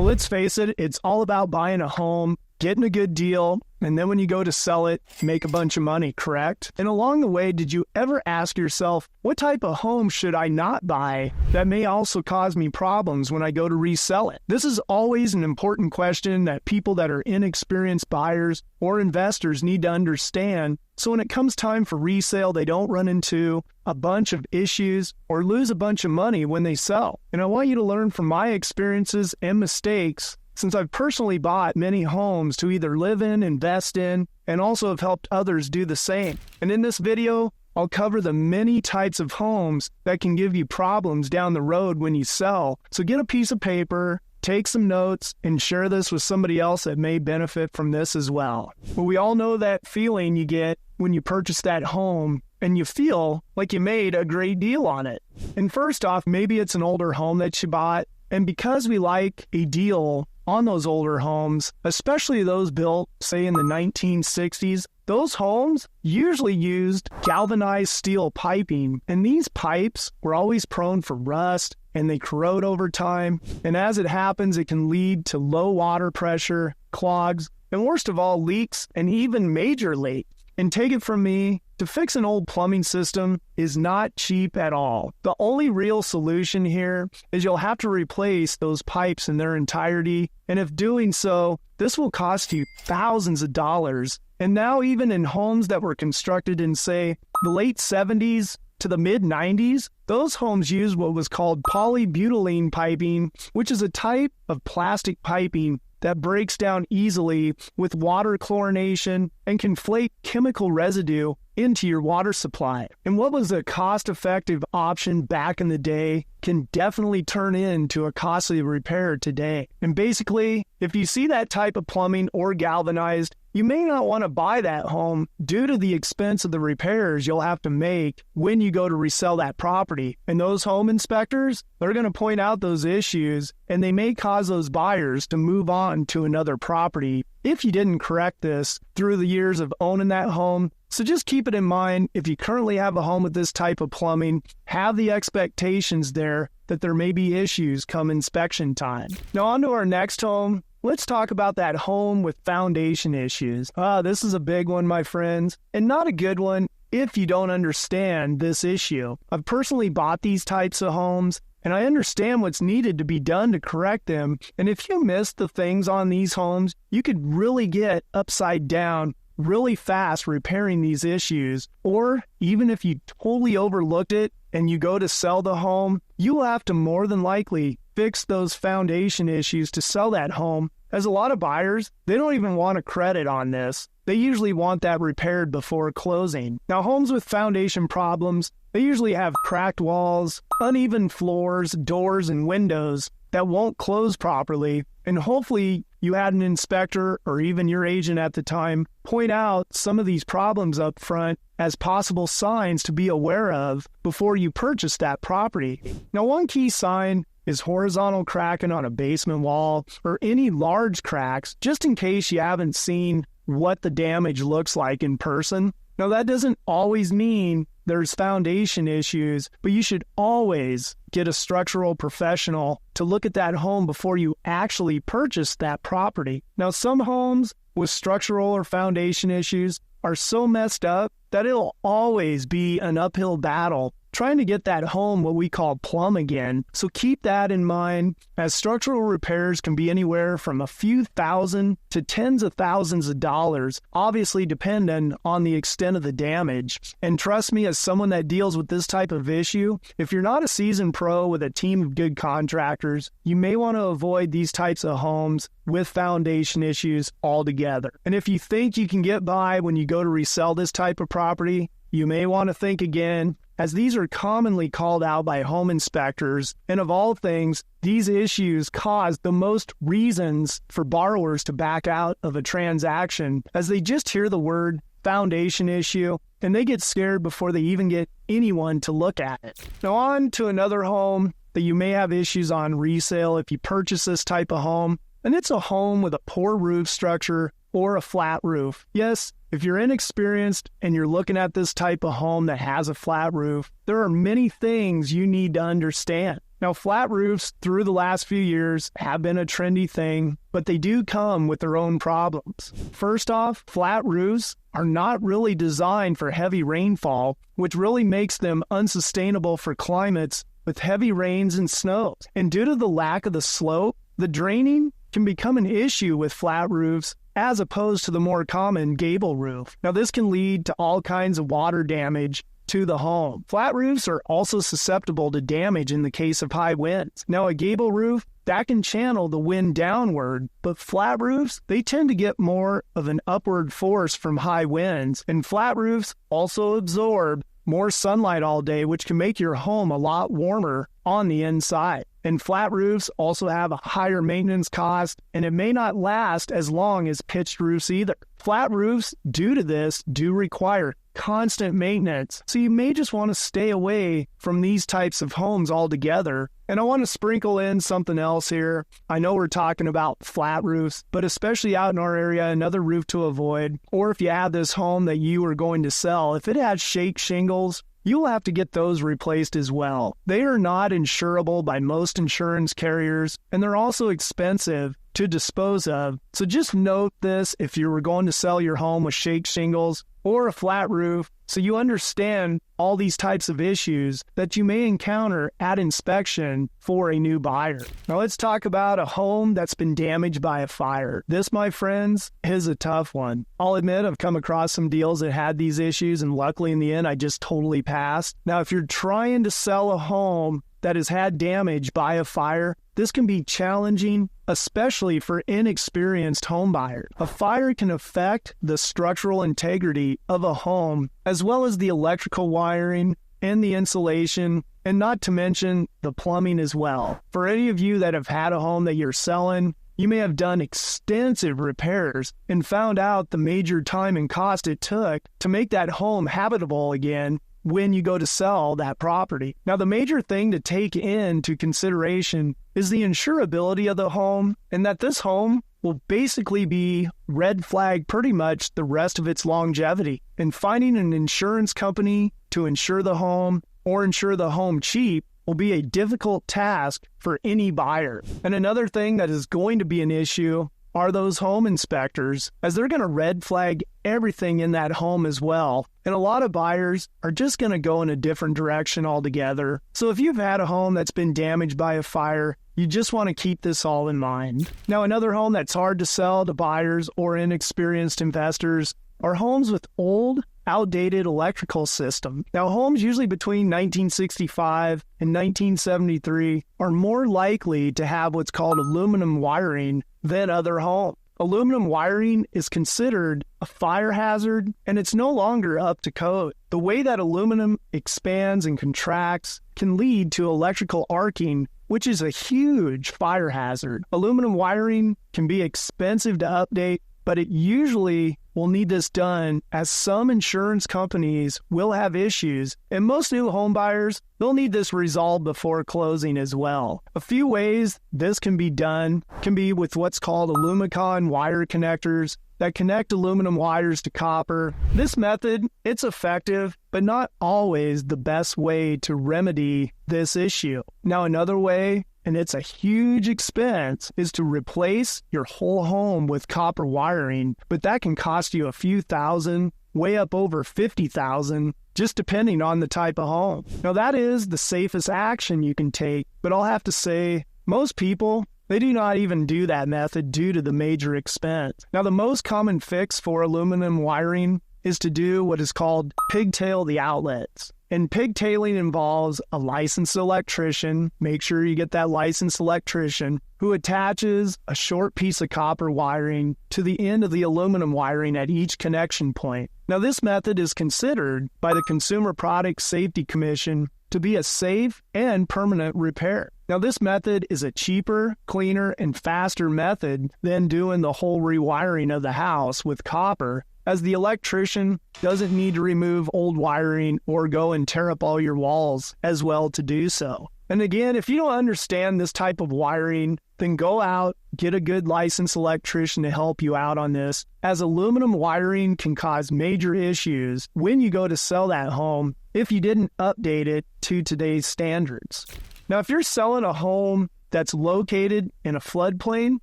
Well, let's face it, it's all about buying a home, getting a good deal, and then when you go to sell it, make a bunch of money, correct? And along the way, did you ever ask yourself, what type of home should I not buy that may also cause me problems when I go to resell it? This is always an important question that people that are inexperienced buyers or investors need to understand, so when it comes time for resale, they don't run into a bunch of issues or lose a bunch of money when they sell. And I want you to learn from my experiences and mistakes, since I've personally bought many homes to either live in, invest in, and also have helped others do the same. And in this video, I'll cover the many types of homes that can give you problems down the road when you sell. So get a piece of paper, take some notes, and share this with somebody else that may benefit from this as well. Well, we all know that feeling you get when you purchase that home and you feel like you made a great deal on it. And first off, maybe it's an older home that you bought, and because we like a deal on those older homes, especially those built, say, in the 1960s, those homes usually used galvanized steel piping, and these pipes were always prone for rust, and they corrode over time, and as it happens, it can lead to low water pressure, clogs, and worst of all, leaks, and even major leaks. And take it from me, to fix an old plumbing system is not cheap at all. The only real solution here is you'll have to replace those pipes in their entirety, and if doing so, this will cost you thousands of dollars. And now even in homes that were constructed in, say, the late 70s to the mid-90s, those homes used what was called polybutylene piping, which is a type of plastic piping that breaks down easily with water chlorination and can flake chemical residue into your water supply. And what was a cost-effective option back in the day can definitely turn into a costly repair today. And basically, if you see that type of plumbing or galvanized, you may not want to buy that home due to the expense of the repairs you'll have to make when you go to resell that property. And those home inspectors, they're going to point out those issues, and they may cause those buyers to move on to another property if you didn't correct this through the years of owning that home. So just keep it in mind, if you currently have a home with this type of plumbing, have the expectations there that there may be issues come inspection time. Now on to our next home. Let's talk about that home with foundation issues. This is a big one, my friends, and not a good one if you don't understand this issue. I've personally bought these types of homes, and I understand what's needed to be done to correct them. And if you miss the things on these homes, you could really get upside down really fast repairing these issues. Or even if you totally overlooked it and you go to sell the home, you will have to more than likely fix those foundation issues to sell that home, as a lot of buyers, they don't even want a credit on this. They usually want that repaired before closing. Now, homes with foundation problems, they usually have cracked walls, uneven floors, doors, and windows that won't close properly. And hopefully you had an inspector or even your agent at the time point out some of these problems up front as possible signs to be aware of before you purchase that property. Now, one key sign is horizontal cracking on a basement wall or any large cracks, just in case you haven't seen what the damage looks like in person. Now, that doesn't always mean there's foundation issues, but you should always get a structural professional to look at that home before you actually purchase that property. Now, some homes with structural or foundation issues are so messed up that it'll always be an uphill battle trying to get that home what we call plumb again. So keep that in mind, as structural repairs can be anywhere from a few thousand to tens of thousands of dollars, obviously dependent on the extent of the damage. And trust me, as someone that deals with this type of issue, if you're not a seasoned pro with a team of good contractors, you may want to avoid these types of homes with foundation issues altogether. And if you think you can get by when you go to resell this type of property, you may want to think again, as these are commonly called out by home inspectors, and of all things, these issues cause the most reasons for borrowers to back out of a transaction, as they just hear the word foundation issue and they get scared before they even get anyone to look at it. Now on to another home that you may have issues on resale if you purchase this type of home, and it's a home with a poor roof structure or a flat roof. Yes, if you're inexperienced and you're looking at this type of home that has a flat roof, there are many things you need to understand. Now, flat roofs through the last few years have been a trendy thing, but they do come with their own problems. First off, flat roofs are not really designed for heavy rainfall, which really makes them unsustainable for climates with heavy rains and snows. And due to the lack of the slope, the draining can become an issue with flat roofs as opposed to the more common gable roof. Now, this can lead to all kinds of water damage to the home. Flat roofs are also susceptible to damage in the case of high winds. Now, a gable roof, that can channel the wind downward, but flat roofs, they tend to get more of an upward force from high winds, and flat roofs also absorb more sunlight all day, which can make your home a lot warmer on the inside. And flat roofs also have a higher maintenance cost, and it may not last as long as pitched roofs either. Flat roofs, due to this, do require constant maintenance, so you may just want to stay away from these types of homes altogether. And I want to sprinkle in something else here. I know we're talking about flat roofs, but especially out in our area, another roof to avoid, or if you have this home that you are going to sell, if it has shake shingles, you'll have to get those replaced as well. They are not insurable by most insurance carriers, and they're also expensive to dispose of. So just note this if you were going to sell your home with shake shingles or a flat roof, so you understand all these types of issues that you may encounter at inspection for a new buyer. Now let's talk about a home that's been damaged by a fire. This, my friends, is a tough one. I'll admit I've come across some deals that had these issues, and luckily in the end I just totally passed. Now, if you're trying to sell a home that has had damage by a fire, this can be challenging, especially for inexperienced home buyers. A fire can affect the structural integrity of a home, as well as the electrical wiring and the insulation, and not to mention the plumbing as well. For any of you that have had a home that you're selling, you may have done extensive repairs and found out the major time and cost it took to make that home habitable again when you go to sell that property. Now, the major thing to take into consideration is the insurability of the home, and that this home will basically be red flag pretty much the rest of its longevity. And finding an insurance company to insure the home or insure the home cheap will be a difficult task for any buyer. And another thing that is going to be an issue are those home inspectors, as they're going to red flag everything in that home as well. And a lot of buyers are just going to go in a different direction altogether. So if you've had a home that's been damaged by a fire, you just want to keep this all in mind. Now, another home that's hard to sell to buyers or inexperienced investors are homes with old, outdated electrical system. Now, homes usually between 1965 and 1973 are more likely to have what's called aluminum wiring than other homes. Aluminum wiring is considered a fire hazard, and it's no longer up to code. The way that aluminum expands and contracts can lead to electrical arcing, which is a huge fire hazard. Aluminum wiring can be expensive to update, but it usually will need this done, as some insurance companies will have issues, and most new home buyers, they'll need this resolved before closing as well. A few ways this can be done can be with what's called Alumicon wire connectors that connect aluminum wires to copper. This method, it's effective, but not always the best way to remedy this issue. Now, another way, and it's a huge expense, is to replace your whole home with copper wiring, but that can cost you a few thousand, way up over $50,000, just depending on the type of home. Now, that is the safest action you can take, but I'll have to say, most people, they do not even do that method due to the major expense. Now, the most common fix for aluminum wiring is to do what is called pigtail the outlets. And pigtailing involves a licensed electrician, make sure you get that licensed electrician, who attaches a short piece of copper wiring to the end of the aluminum wiring at each connection point. Now, this method is considered by the Consumer Product Safety Commission to be a safe and permanent repair. Now, this method is a cheaper, cleaner, and faster method than doing the whole rewiring of the house with copper, as the electrician doesn't need to remove old wiring or go and tear up all your walls as well to do so. And again, if you don't understand this type of wiring, then go out, get a good licensed electrician to help you out on this, as aluminum wiring can cause major issues when you go to sell that home if you didn't update it to today's standards. Now, if you're selling a home that's located in a floodplain,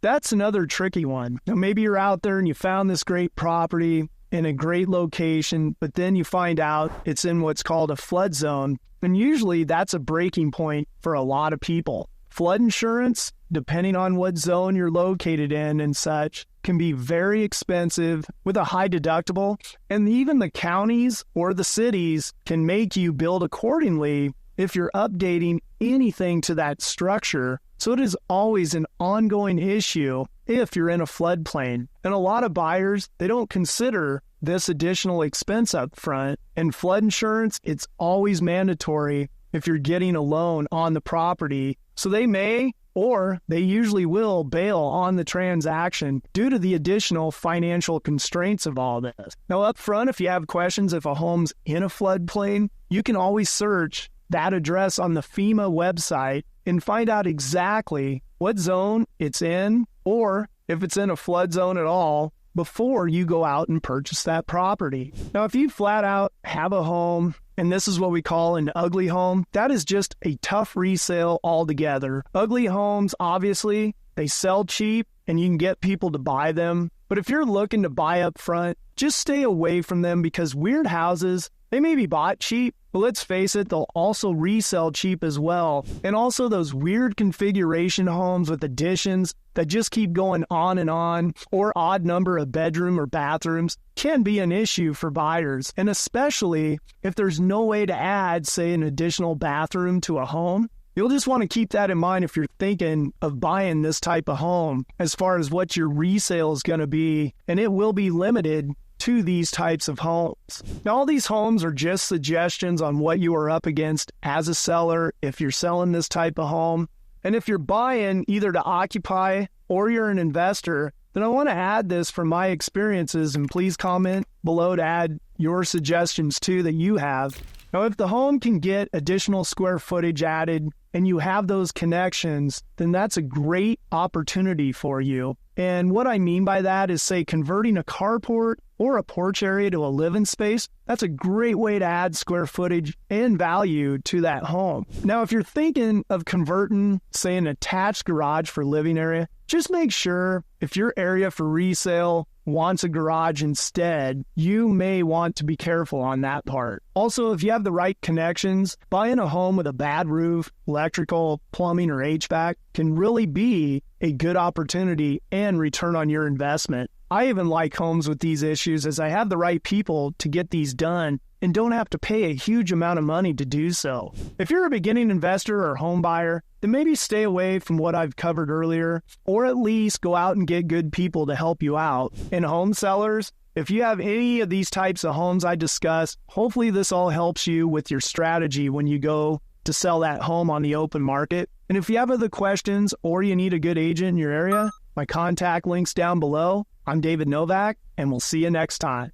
that's another tricky one. Now, maybe you're out there and you found this great property in a great location, but then you find out it's in what's called a flood zone. And usually that's a breaking point for a lot of people. Flood insurance, depending on what zone you're located in and such, can be very expensive with a high deductible. And even the counties or the cities can make you build accordingly if you're updating anything to that structure. So it is always an ongoing issue if you're in a floodplain. And a lot of buyers, they don't consider this additional expense up front. And flood insurance, it's always mandatory if you're getting a loan on the property. So they may, or they usually will, bail on the transaction due to the additional financial constraints of all this. Now up front, if you have questions if a home's in a floodplain, you can always search that address on the FEMA website and find out exactly what zone it's in, or if it's in a flood zone at all, before you go out and purchase that property. Now, if you flat out have a home, and this is what we call an ugly home, that is just a tough resale altogether. Ugly homes, obviously, they sell cheap and you can get people to buy them. But if you're looking to buy up front, just stay away from them, because weird houses, they may be bought cheap, but let's face it, they'll also resell cheap as well. And also those weird configuration homes with additions that just keep going on and on, or odd number of bedroom or bathrooms, can be an issue for buyers. And especially if there's no way to add, say, an additional bathroom to a home. You'll just want to keep that in mind if you're thinking of buying this type of home, as far as what your resale is going to be, and it will be limited to these types of homes. Now, all these homes are just suggestions on what you are up against as a seller if you're selling this type of home. And if you're buying either to occupy or you're an investor, then I want to add this from my experiences, and please comment below to add your suggestions too that you have. Now, if the home can get additional square footage added and you have those connections, then that's a great opportunity for you. And what I mean by that is, say, converting a carport or a porch area to a living space. That's a great way to add square footage and value to that home. Now, if you're thinking of converting, say, an attached garage for living area, just make sure if your area for resale wants a garage instead, you may want to be careful on that part. Also, if you have the right connections, buying a home with a bad roof, electrical, plumbing, or HVAC can really be a good opportunity and return on your investment. I even like homes with these issues, as I have the right people to get these done and don't have to pay a huge amount of money to do so. If you're a beginning investor or home buyer, then maybe stay away from what I've covered earlier, or at least go out and get good people to help you out. And home sellers, if you have any of these types of homes I discussed, hopefully this all helps you with your strategy when you go to sell that home on the open market. And if you have other questions or you need a good agent in your area, my contact link's down below. I'm David Novak, and we'll see you next time.